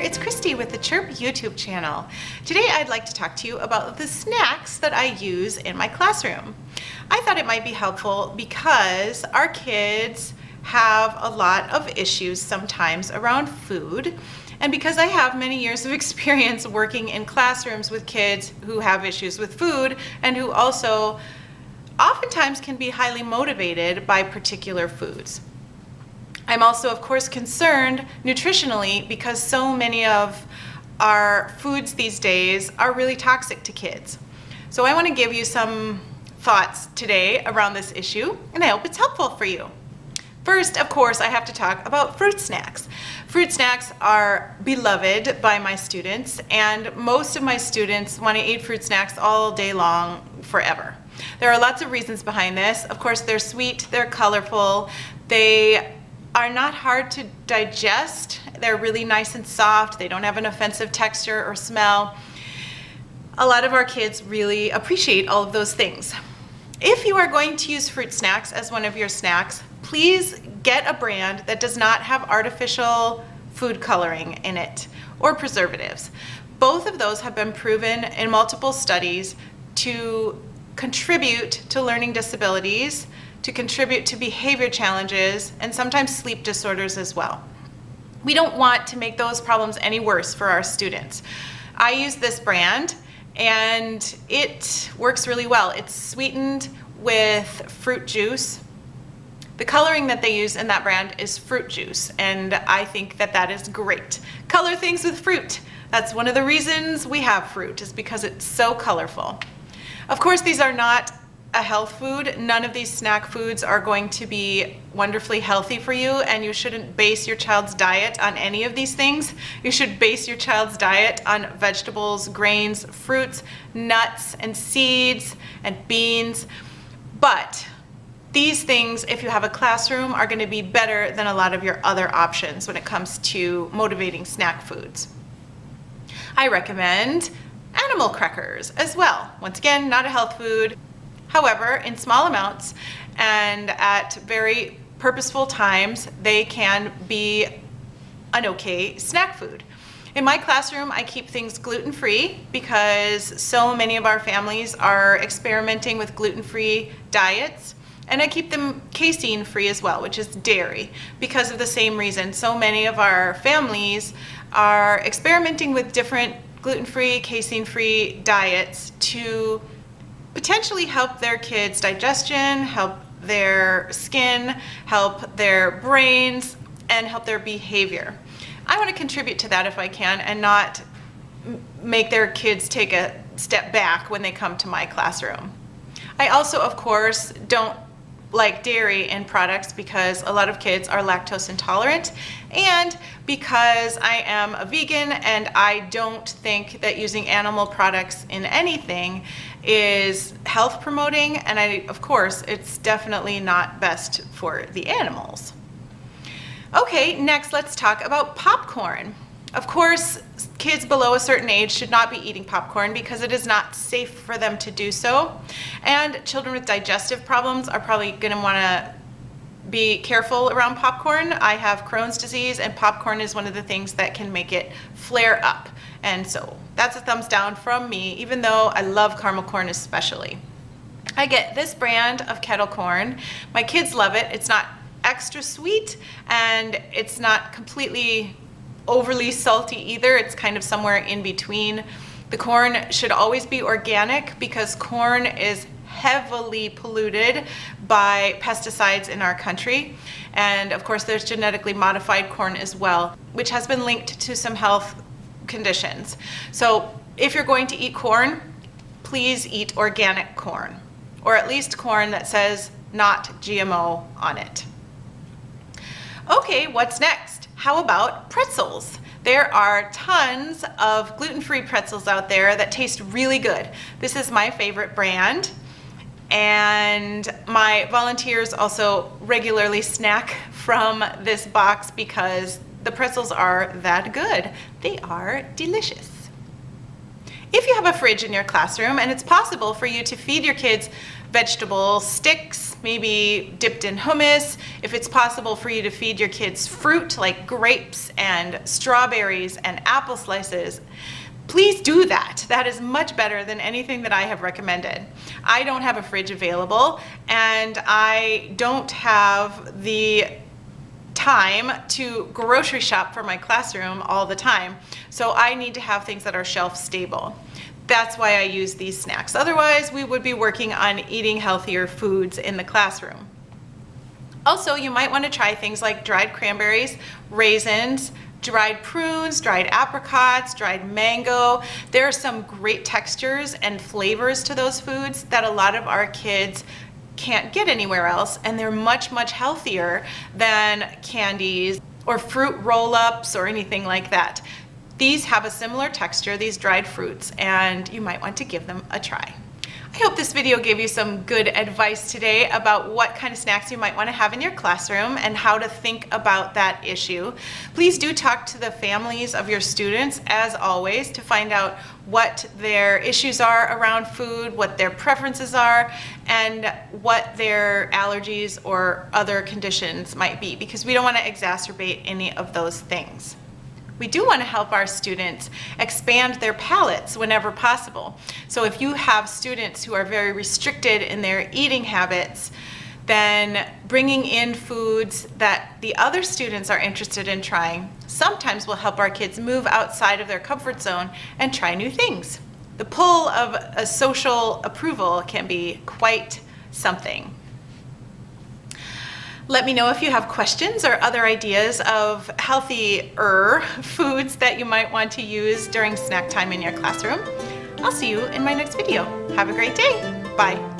it's Christy with the Chirp YouTube channel. Today I'd like to talk to you about the snacks that I use in my classroom. I thought it might be helpful because our kids have a lot of issues sometimes around food, and because I have many years of experience working in classrooms with kids who have issues with food and who also oftentimes can be highly motivated by particular foods. I'm also, of course, concerned nutritionally because so many of our foods these days are really toxic to kids. So I want to give you some thoughts today around this issue, and I hope it's helpful for you. First, of course, I have to talk about fruit snacks. Fruit snacks are beloved by my students, and most of my students want to eat fruit snacks all day long, forever. There are lots of reasons behind this. Of course, they're sweet, they're colorful, they are not hard to digest. They're really nice and soft. They don't have an offensive texture or smell. A lot of our kids really appreciate all of those things. If you are going to use fruit snacks as one of your snacks, please get a brand that does not have artificial food coloring in it or preservatives. Both of those have been proven in multiple studies to contribute to learning disabilities, to contribute to behavior challenges, and sometimes sleep disorders as well. We don't want to make those problems any worse for our students. I use this brand and it works really well. It's sweetened with fruit juice. The coloring that they use in that brand is fruit juice, and I think that that is great. Color things with fruit. That's one of the reasons we have fruit, is because it's so colorful. Of course, these are not a health food. None of these snack foods are going to be wonderfully healthy for you, and you shouldn't base your child's diet on any of these things. You should base your child's diet on vegetables, grains, fruits, nuts, and seeds, and beans. But these things, if you have a classroom, are going to be better than a lot of your other options when it comes to motivating snack foods. I recommend animal crackers as well. Once again, not a health food. However, in small amounts and at very purposeful times, they can be an okay snack food. In my classroom, I keep things gluten-free because so many of our families are experimenting with gluten-free diets, and I keep them casein-free as well, which is dairy, because of the same reason. So many of our families are experimenting with different gluten-free, casein-free diets to potentially help their kids' digestion, help their skin, help their brains, and help their behavior. I want to contribute to that if I can, and not make their kids take a step back when they come to my classroom. I also, of course, don't like dairy in products because a lot of kids are lactose intolerant, and because I am a vegan and I don't think that using animal products in anything is health promoting, and of course it's definitely not best for the animals. Okay, next let's talk about popcorn. Of course, kids below a certain age should not be eating popcorn because it is not safe for them to do so. And children with digestive problems are probably going to want to be careful around popcorn. I have Crohn's disease, and popcorn is one of the things that can make it flare up. And so that's a thumbs down from me, even though I love caramel corn especially. I get this brand of kettle corn. My kids love it. It's not extra sweet, and it's not completely overly salty either. It's kind of somewhere in between. The corn should always be organic because corn is heavily polluted by pesticides in our country. And of course, there's genetically modified corn as well, which has been linked to some health conditions. So if you're going to eat corn, please eat organic corn, or at least corn that says not GMO on it. Okay, what's next? How about pretzels? There are tons of gluten-free pretzels out there that taste really good. This is my favorite brand, and my volunteers also regularly snack from this box because the pretzels are that good. They are delicious. If you have a fridge in your classroom and it's possible for you to feed your kids vegetable sticks, maybe dipped in hummus, if it's possible for you to feed your kids fruit like grapes and strawberries and apple slices, please do that. That is much better than anything that I have recommended. I don't have a fridge available, and I don't have the time to grocery shop for my classroom all the time. So I need to have things that are shelf stable. That's why I use these snacks. Otherwise, we would be working on eating healthier foods in the classroom. Also, you might want to try things like dried cranberries, raisins, dried prunes, dried apricots, dried mango. There are some great textures and flavors to those foods that a lot of our kids can't get anywhere else, and they're much, much healthier than candies or fruit roll-ups or anything like that. These have a similar texture, these dried fruits, and you might want to give them a try. I hope this video gave you some good advice today about what kind of snacks you might want to have in your classroom and how to think about that issue. Please do talk to the families of your students, as always, to find out what their issues are around food, what their preferences are, and what their allergies or other conditions might be, because we don't want to exacerbate any of those things. We do want to help our students expand their palates whenever possible. So if you have students who are very restricted in their eating habits, then bringing in foods that the other students are interested in trying sometimes will help our kids move outside of their comfort zone and try new things. The pull of a social approval can be quite something. Let me know if you have questions or other ideas of healthier foods that you might want to use during snack time in your classroom. I'll see you in my next video. Have a great day. Bye.